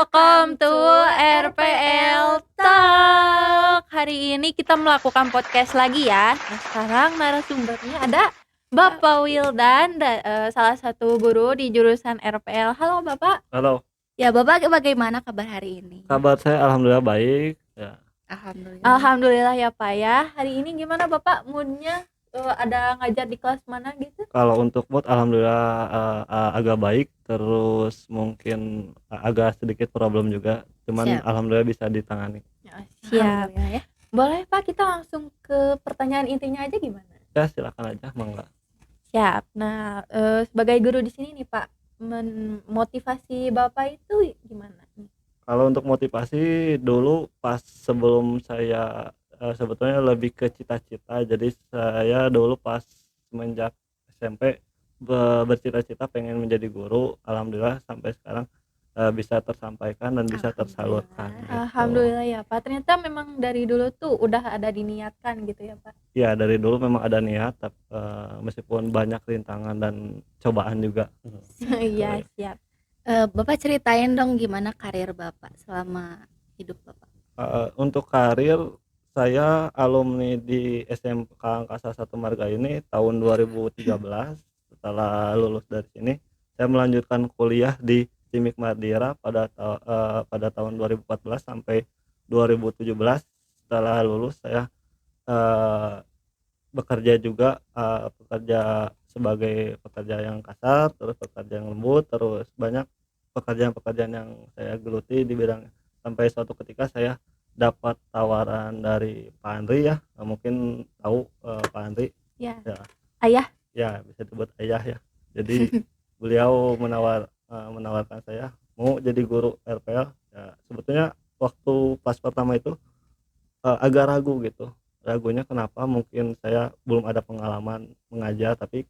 Welcome to RPL Talk. Hari ini kita melakukan podcast lagi ya. Nah, sekarang narasumbernya ada Bapak Wildan, salah satu guru di jurusan RPL. Halo Bapak. Halo, Ya, Bapak bagaimana kabar hari ini? kabar saya alhamdulillah baik ya. Alhamdulillah. Alhamdulillah ya Pak ya. Hari ini gimana Bapak moodnya? Ada ngajar di kelas mana gitu? Kalau untuk mood alhamdulillah agak baik, terus mungkin agak sedikit problem juga, cuman Siap. alhamdulillah bisa ditangani. Ya, siap. Alhamdulillah ya. Boleh Pak, kita langsung ke pertanyaan intinya aja gimana? Ya silakan aja, mangga. Siap. Nah, sebagai guru di sini nih Pak, motivasi Bapak itu gimana nih? Kalau untuk motivasi dulu pas sebelum saya sebetulnya lebih ke cita-cita, jadi saya dulu pas semenjak SMP bercita-cita pengen menjadi guru, alhamdulillah sampai sekarang bisa tersampaikan dan bisa tersalurkan gitu. Alhamdulillah ya Pak. Ternyata memang dari dulu tuh udah ada diniatkan gitu ya Pak. Ya dari dulu memang ada niat, meskipun banyak rintangan dan cobaan juga. Iya, siap. Bapak ceritain dong gimana karir Bapak selama hidup Bapak. Untuk karir saya alumni di SMK Angkasa 1 Marga ini tahun 2013. Setelah lulus dari sini saya melanjutkan kuliah di Cimik Madira pada tahun 2014 sampai 2017. Setelah lulus saya bekerja juga, bekerja sebagai pekerja yang kasar, terus pekerja yang lembut, terus banyak pekerjaan-pekerjaan yang saya geluti di bidang, sampai suatu ketika saya dapat tawaran dari Pak Andri ya, mungkin tahu Pak Andri Ya. ya. Ayah. Ya bisa disebut ayah ya. Jadi beliau menawarkan saya mau jadi guru RPL ya. Sebetulnya waktu pas pertama itu agak ragu gitu, ragunya kenapa, mungkin saya belum ada pengalaman mengajar, tapi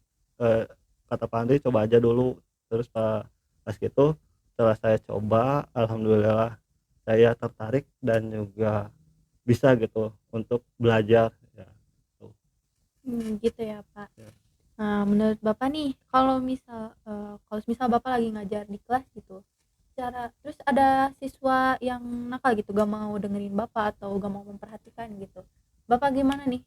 kata Pak Andri coba aja dulu. Terus pas gitu setelah saya coba alhamdulillah saya tertarik dan juga bisa gitu untuk belajar ya, gitu. Gitu ya Pak. Ya. Nah, menurut Bapak nih, kalau misal Bapak lagi ngajar di kelas gitu, terus ada siswa yang nakal gitu, gak mau dengerin Bapak atau gak mau memperhatikan gitu, Bapak gimana nih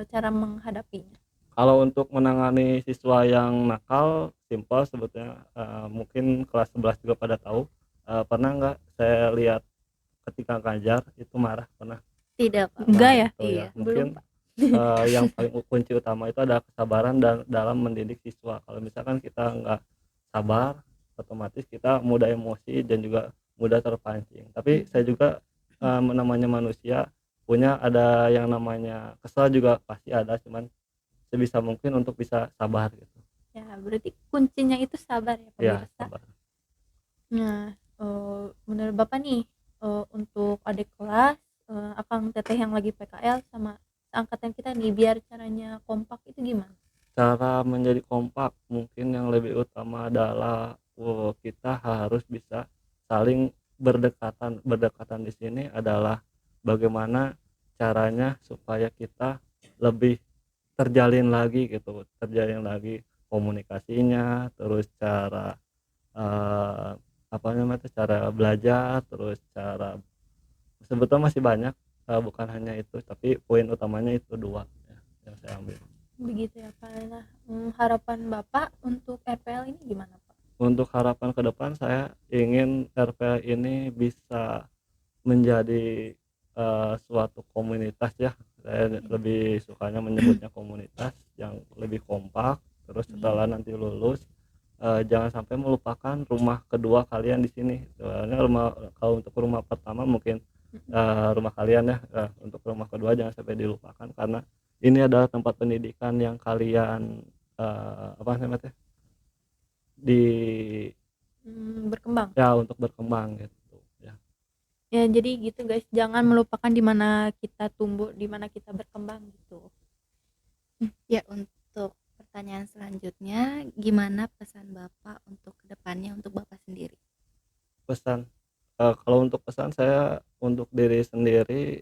cara menghadapinya? Kalau untuk menangani siswa yang nakal simpel sebetulnya, mungkin kelas 11 juga pada tahu. Pernah nggak saya lihat ketika ngajar itu marah, pernah? Tidak, Pak. Enggak ya? Itu ya Iya, mungkin yang paling kunci utama itu ada kesabaran dan dalam mendidik siswa. Kalau misalkan kita nggak sabar, otomatis kita mudah emosi dan juga mudah terpancing. Tapi saya juga namanya manusia, ada yang namanya kesal juga pasti ada, cuman sebisa mungkin untuk bisa sabar gitu. Ya, berarti kuncinya itu sabar ya Ya pemirsa. sabar. Nah, menurut Bapak nih, untuk adik kelas, akang teteh yang lagi PKL sama angkatan kita nih, biar caranya kompak itu gimana? Cara menjadi kompak mungkin yang lebih utama adalah kita harus bisa saling berdekatan di sini adalah bagaimana caranya supaya kita lebih terjalin lagi komunikasinya, terus cara apa namanya cara belajar, terus cara, sebetulnya masih banyak, bukan hanya itu, tapi poin utamanya itu dua ya, yang saya ambil. Begitu ya Pak. Nah, harapan Bapak untuk RPL ini gimana Pak? Untuk harapan ke depan saya ingin RPL ini bisa menjadi suatu komunitas ya. Saya lebih sukanya menyebutnya komunitas yang lebih kompak. Terus setelah nanti lulus, jangan sampai melupakan rumah kedua kalian di sini. Soalnya kalau untuk rumah pertama mungkin rumah kalian ya, untuk rumah kedua jangan sampai dilupakan, karena ini adalah tempat pendidikan yang kalian apa namanya di Berkembang. ya, untuk berkembang gitu ya. Ya, jadi gitu guys, jangan melupakan di mana kita tumbuh, di mana kita berkembang gitu. Ya, untuk pertanyaan selanjutnya, gimana pesan Bapak untuk kedepannya untuk Bapak sendiri? Pesan, kalau untuk pesan saya untuk diri sendiri,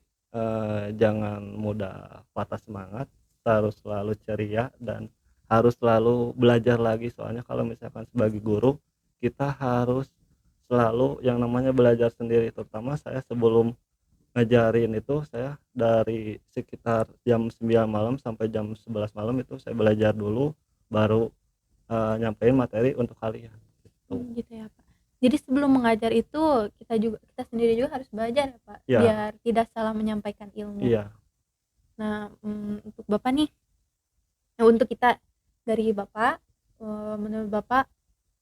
jangan mudah patah semangat, harus selalu ceria dan harus selalu belajar lagi. Soalnya kalau misalkan sebagai guru kita harus selalu yang namanya belajar sendiri, terutama saya sebelum ngajarin itu saya dari sekitar jam 9 malam sampai jam 11 malam itu saya belajar dulu baru nyampein materi untuk kalian gitu. Gitu ya Pak. Jadi sebelum mengajar itu kita sendiri juga harus belajar ya Pak, Iya, biar tidak salah menyampaikan ilmu. iya. Nah, untuk Bapak nih, untuk kita dari Bapak, menurut Bapak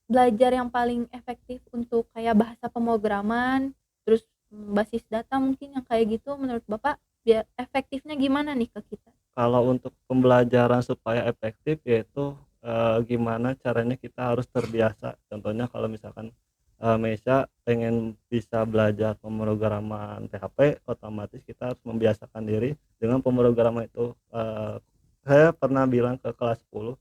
belajar yang paling efektif untuk kayak bahasa pemrograman, terus basis data mungkin yang kayak gitu menurut Bapak biar efektifnya gimana nih ke kita? Kalau untuk pembelajaran supaya efektif yaitu gimana caranya kita harus terbiasa. Contohnya kalau misalkan Meisya pengen bisa belajar pemrograman PHP, otomatis kita harus membiasakan diri dengan pemrograman itu. Saya pernah bilang ke kelas 10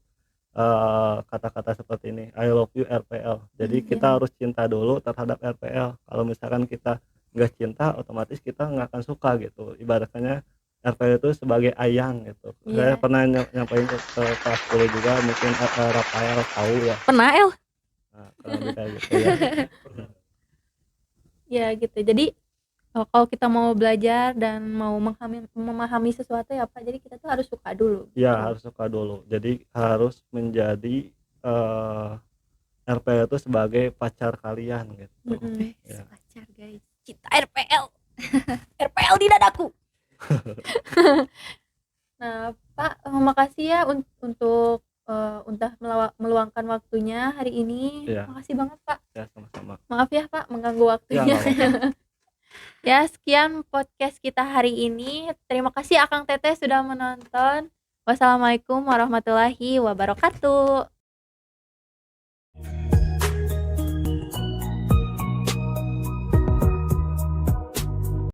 kata-kata seperti ini, I love you RPL. Jadi Iya. kita harus cinta dulu terhadap RPL. Kalau misalkan kita nggak cinta, otomatis kita nggak akan suka gitu. Ibaratnya RPL itu sebagai ayang gitu. Saya Iya. pernah nyampein ke kelas 10 juga, mungkin Rafael tahu ya. Pernah El? Nah, kurang lebih kayak gitu ya. Ya gitu. Jadi kalau kita mau belajar dan mau memahami sesuatu ya Pak, jadi kita tuh harus suka dulu Ya gitu. harus suka dulu. Jadi harus menjadi RPL itu sebagai pacar kalian gitu. Mm-mm. Ya. Pacar guys. Cinta RPL. RPL di dadaku. Nah, Pak, makasih ya untuk meluangkan waktunya hari ini. Iya, Makasih banget, Pak. ya sama-sama. Maaf ya, Pak, mengganggu Ya waktunya. nggak apa-apa. Ya, sekian podcast kita hari ini. Terima kasih Akang Teteh sudah menonton. Wassalamualaikum warahmatullahi wabarakatuh.